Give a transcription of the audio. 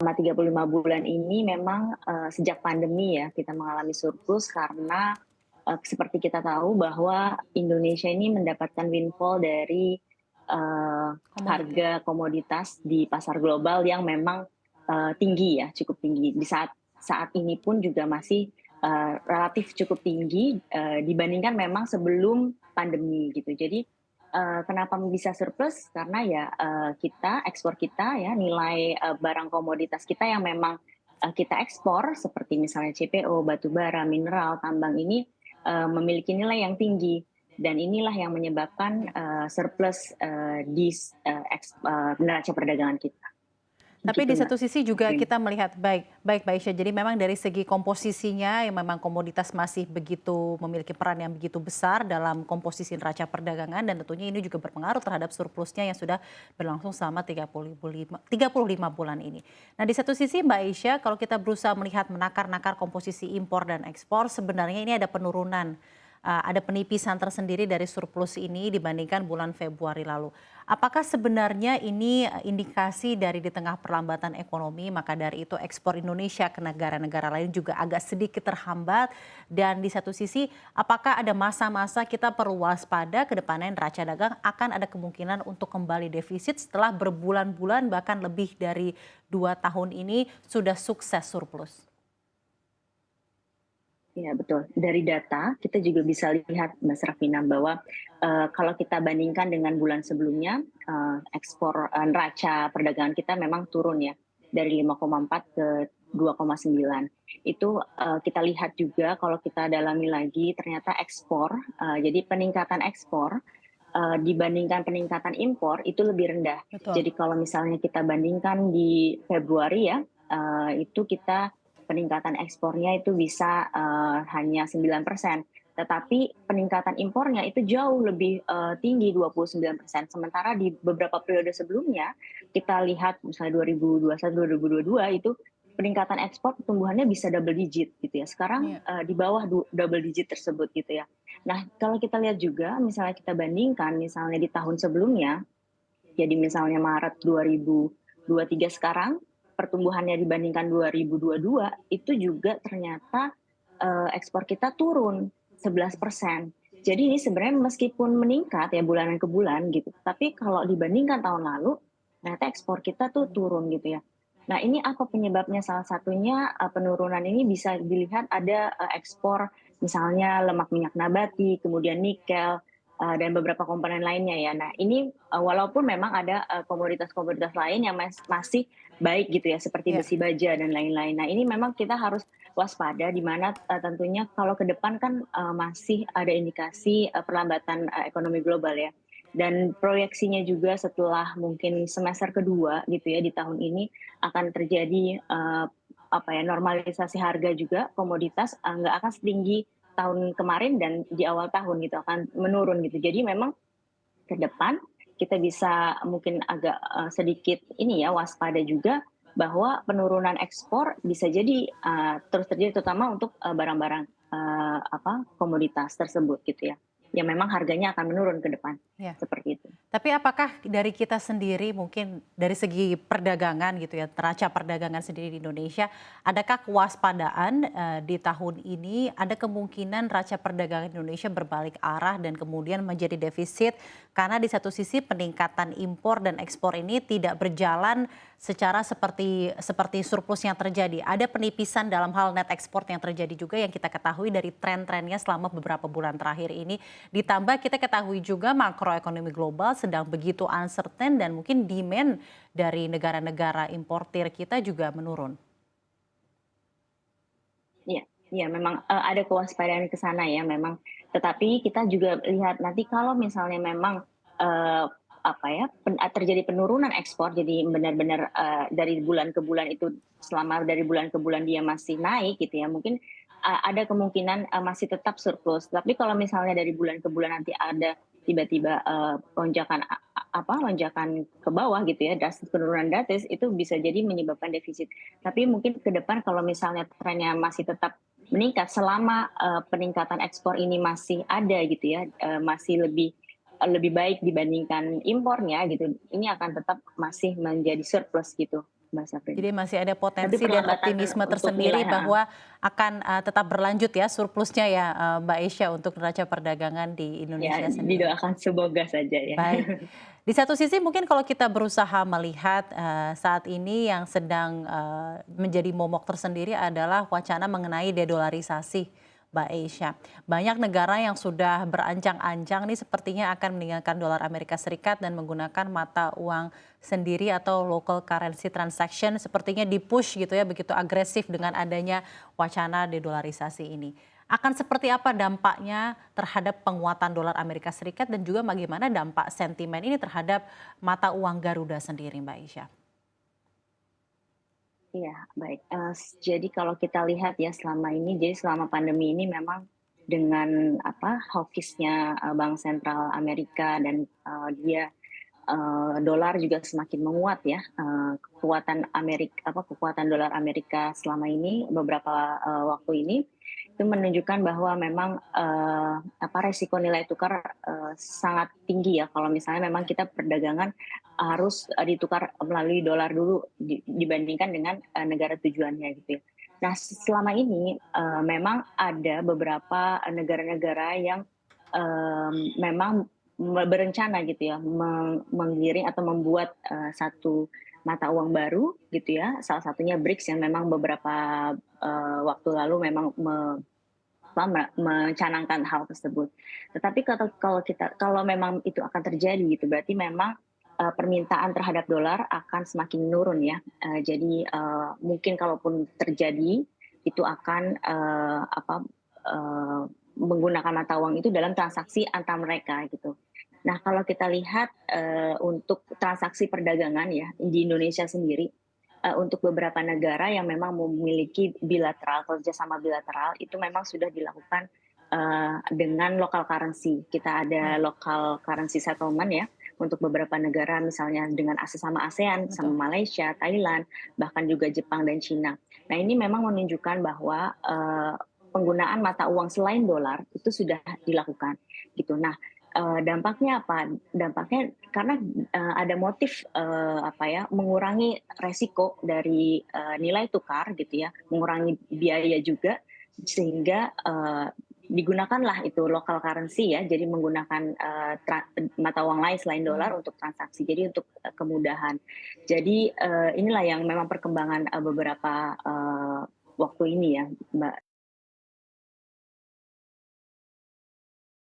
35 bulan ini memang, sejak pandemi ya, kita mengalami surplus karena, seperti kita tahu bahwa Indonesia ini mendapatkan windfall dari, Komoditi. harga komoditas di pasar global yang memang, tinggi ya, cukup tinggi. Di saat saat ini pun juga masih, relatif cukup tinggi, dibandingkan memang sebelum pandemi gitu. Jadi, kenapa bisa surplus? Karena ya, kita, ekspor kita ya, nilai, barang komoditas kita yang memang, kita ekspor seperti misalnya CPO, batu bara, mineral, tambang ini, memiliki nilai yang tinggi dan inilah yang menyebabkan, surplus, di neraca perdagangan kita, Tapi gitu di Mbak. satu sisi juga Mungkin. kita melihat baik baik Mbak Isya, jadi memang dari segi komposisinya yang memang komoditas masih begitu memiliki peran yang begitu besar dalam komposisi neraca perdagangan dan tentunya ini juga berpengaruh terhadap surplusnya yang sudah berlangsung selama 35 bulan ini. Nah di satu sisi Mbak Isya, kalau kita berusaha melihat menakar-nakar komposisi impor dan ekspor, sebenarnya ini ada penurunan, ada penipisan tersendiri dari surplus ini dibandingkan bulan Februari lalu. Apakah sebenarnya ini indikasi dari di tengah perlambatan ekonomi, maka dari itu ekspor Indonesia ke negara-negara lain juga agak sedikit terhambat dan di satu sisi apakah ada masa-masa kita perlu waspada ke depannya neraca dagang akan ada kemungkinan untuk kembali defisit setelah berbulan-bulan bahkan lebih dari 2 tahun ini sudah sukses surplus? Iya betul. Dari data kita juga bisa lihat Mbak Srafina bahwa, kalau kita bandingkan dengan bulan sebelumnya, ekspor, neraca perdagangan kita memang turun ya, dari 5,4 ke 2,9. Itu, kita lihat juga kalau kita dalami lagi ternyata ekspor, jadi peningkatan ekspor, dibandingkan peningkatan impor itu lebih rendah. Betul. Jadi kalau misalnya kita bandingkan di Februari ya, itu kita peningkatan ekspornya itu bisa, hanya 9%, tetapi peningkatan impornya itu jauh lebih, tinggi 29%. Sementara di beberapa periode sebelumnya, kita lihat misalnya 2021, 2022 itu peningkatan ekspor pertumbuhannya bisa double digit gitu ya. Sekarang, Iya. di bawah double digit tersebut gitu ya. Nah, kalau kita lihat juga misalnya kita bandingkan misalnya di tahun sebelumnya, jadi misalnya Maret 2023 sekarang, pertumbuhannya dibandingkan 2022 itu juga ternyata, ekspor kita turun 11%. Jadi ini sebenarnya meskipun meningkat ya bulanan ke bulan gitu, tapi kalau dibandingkan tahun lalu, ternyata ekspor kita tuh turun gitu ya. Nah ini apa penyebabnya? Salah satunya, penurunan ini bisa dilihat ada, ekspor misalnya lemak minyak nabati, kemudian nikel, dan beberapa komponen lainnya ya. Nah ini, walaupun memang ada, komoditas-komoditas lain yang masih baik gitu ya, seperti Iya. besi baja dan lain-lain. Nah ini memang kita harus waspada di mana, tentunya kalau ke depan kan, masih ada indikasi, perlambatan, ekonomi global ya. Dan proyeksinya juga setelah mungkin semester kedua gitu ya di tahun ini akan terjadi, apa ya, normalisasi harga juga komoditas, nggak akan setinggi tahun kemarin dan di awal tahun gitu, akan menurun gitu. Jadi memang ke depan kita bisa mungkin agak, sedikit ini ya, waspada juga bahwa penurunan ekspor bisa jadi, terus terjadi terutama untuk, barang-barang, apa, komoditas tersebut gitu ya, yang memang harganya akan menurun ke depan, Iya. seperti itu. Tapi apakah dari kita sendiri mungkin dari segi perdagangan gitu ya, neraca perdagangan sendiri di Indonesia, adakah kewaspadaan, di tahun ini ada kemungkinan neraca perdagangan Indonesia berbalik arah dan kemudian menjadi defisit karena di satu sisi peningkatan impor dan ekspor ini tidak berjalan secara seperti seperti surplus yang terjadi. Ada penipisan dalam hal net ekspor yang terjadi juga yang kita ketahui dari tren-trennya selama beberapa bulan terakhir ini. Ditambah kita ketahui juga makroekonomi global sedang begitu uncertain dan mungkin demand dari negara-negara importir kita juga menurun. Iya iya memang, ada kewaspadaan ke sana ya memang. Tetapi kita juga lihat nanti kalau misalnya memang, apa ya, terjadi penurunan ekspor jadi benar-benar, dari bulan ke bulan itu selama dari bulan ke bulan dia masih naik gitu ya, mungkin, ada kemungkinan, masih tetap surplus. Tapi kalau misalnya dari bulan ke bulan nanti ada tiba-tiba, lonjakan apa, lonjakan ke bawah gitu ya, penurunan drastis itu bisa jadi menyebabkan defisit. Tapi mungkin ke depan kalau misalnya trennya masih tetap meningkat selama, peningkatan ekspor ini masih ada gitu ya, masih lebih lebih baik dibandingkan impornya gitu, ini akan tetap masih menjadi surplus gitu. Mbak Safrin. Jadi masih ada Tapi potensi dan perlambatan optimisme untuk nilai, tersendiri bahwa akan, tetap berlanjut ya surplusnya ya, Mbak Asia untuk neraca perdagangan di ya Indonesia sendiri. didoakan semoga saja ya. Baik. Di satu sisi mungkin kalau kita berusaha melihat, saat ini yang sedang, menjadi momok tersendiri adalah wacana mengenai dedolarisasi, Mbak Asia. Banyak negara yang sudah berancang-ancang nih sepertinya akan meninggalkan dolar Amerika Serikat dan menggunakan mata uang sendiri atau local currency transaction sepertinya di-push gitu ya, begitu agresif dengan adanya wacana dedolarisasi ini. Akan seperti apa dampaknya terhadap penguatan dolar Amerika Serikat dan juga bagaimana dampak sentimen ini terhadap mata uang Garuda sendiri, Mbak Isya? Iya, baik. Jadi kalau kita lihat ya selama ini, jadi selama pandemi ini memang dengan apa, hawkish-nya, Bank Sentral Amerika dan, dia dolar juga semakin menguat ya, kekuatan dolar Amerika selama ini beberapa, waktu ini, itu menunjukkan bahwa memang, resiko nilai tukar, sangat tinggi ya kalau misalnya memang kita perdagangan harus, ditukar melalui dolar dulu dibandingkan dengan, negara tujuannya gitu ya. Nah selama ini, memang ada beberapa negara-negara yang, memang berencana gitu ya, menggiring atau membuat, satu mata uang baru gitu ya, salah satunya BRICS yang memang beberapa, waktu lalu memang mencanangkan hal tersebut. Tetapi kalau memang itu akan terjadi gitu, berarti memang, permintaan terhadap dolar akan semakin menurun ya. Jadi, mungkin kalaupun terjadi, itu akan, menggunakan mata uang itu dalam transaksi antar mereka gitu. Nah kalau kita lihat, untuk transaksi perdagangan ya di Indonesia sendiri, untuk beberapa negara yang memang memiliki bilateral, kerjasama bilateral itu memang sudah dilakukan, dengan local currency. Kita ada Baik, local currency settlement ya, untuk beberapa negara misalnya dengan sama ASEAN, betul. sama Malaysia, Thailand, bahkan juga Jepang dan Cina. Nah ini memang menunjukkan bahwa, penggunaan mata uang selain dolar itu sudah dilakukan gitu. Nah, dampaknya apa? Dampaknya karena, ada motif, mengurangi resiko dari, nilai tukar gitu ya, mengurangi biaya juga sehingga, digunakanlah itu local currency ya, jadi menggunakan, mata uang lain selain dolar untuk transaksi, jadi untuk, kemudahan. Jadi, inilah yang memang perkembangan, beberapa, waktu ini ya, Mbak.